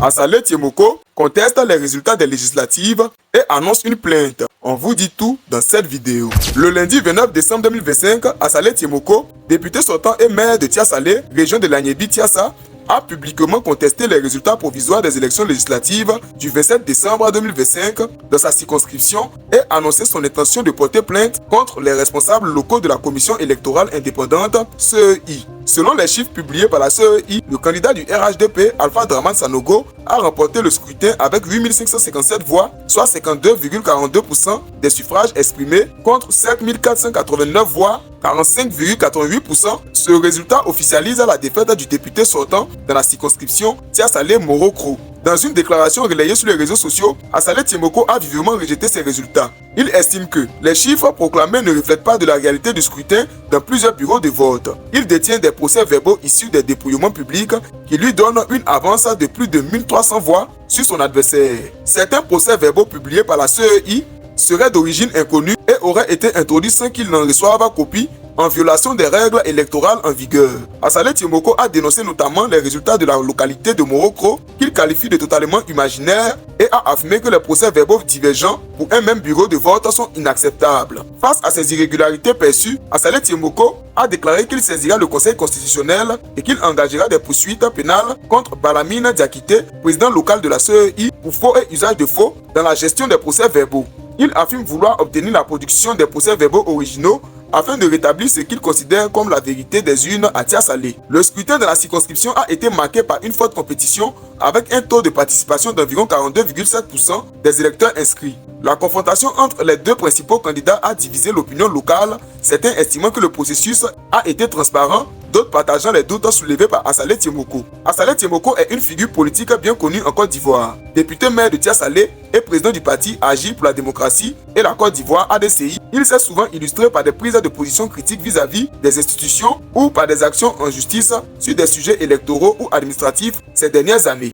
Assalé Tiemoko conteste les résultats des législatives et annonce une plainte. On vous dit tout dans cette vidéo. Le lundi 29 décembre 2025, Assalé Tiemoko, député sortant et maire de Tia-Salé, région de l'Agnébi-Tiassa, a publiquement contesté les résultats provisoires des élections législatives du 27 décembre 2025 dans sa circonscription et annoncé son intention de porter plainte contre les responsables locaux de la commission électorale indépendante CEI. Selon les chiffres publiés par la CEI, le candidat du RHDP, Alpha Draman Sanogo, a remporté le scrutin avec 8557 voix, soit 52,42% des suffrages exprimés contre 5489 voix, 45,88%. Ce résultat officialise la défaite du député sortant dans la circonscription Tia-Salé Morocco. Dans une déclaration relayée sur les réseaux sociaux, Assalé Tiemoko a vivement rejeté ces résultats. Il estime que les chiffres proclamés ne reflètent pas de la réalité du scrutin dans plusieurs bureaux de vote. Il détient des procès-verbaux issus des dépouillements publics qui lui donnent une avance de plus de 1300 voix sur son adversaire. Certains procès-verbaux publiés par la CEI seraient d'origine inconnue et auraient été introduits sans qu'il n'en reçoive copie, en violation des règles électorales en vigueur. Assalé Tiemoko a dénoncé notamment les résultats de la localité de Morocco qu'il qualifie de totalement imaginaires et a affirmé que les procès-verbaux divergents pour un même bureau de vote sont inacceptables. Face à ces irrégularités perçues, Assalé Tiemoko a déclaré qu'il saisira le Conseil constitutionnel et qu'il engagera des poursuites pénales contre Balamine Diakité, président local de la CEI, pour faux et usage de faux dans la gestion des procès-verbaux. Il affirme vouloir obtenir la production des procès-verbaux originaux afin de rétablir ce qu'il considère comme la vérité des urnes à Tia-Salé. Le scrutin de la circonscription a été marqué par une forte compétition avec un taux de participation d'environ 42,7% des électeurs inscrits. La confrontation entre les deux principaux candidats a divisé l'opinion locale, certains estimant que le processus a été transparent, d'autres partageant les doutes soulevés par Assalé Tiemoko. Assalé Tiemoko est une figure politique bien connue en Côte d'Ivoire. Député maire de Tia-Salé et président du parti Agir pour la démocratie et la Côte d'Ivoire ADCI, il s'est souvent illustré par des prises de position critiques vis-à-vis des institutions ou par des actions en justice sur des sujets électoraux ou administratifs ces dernières années.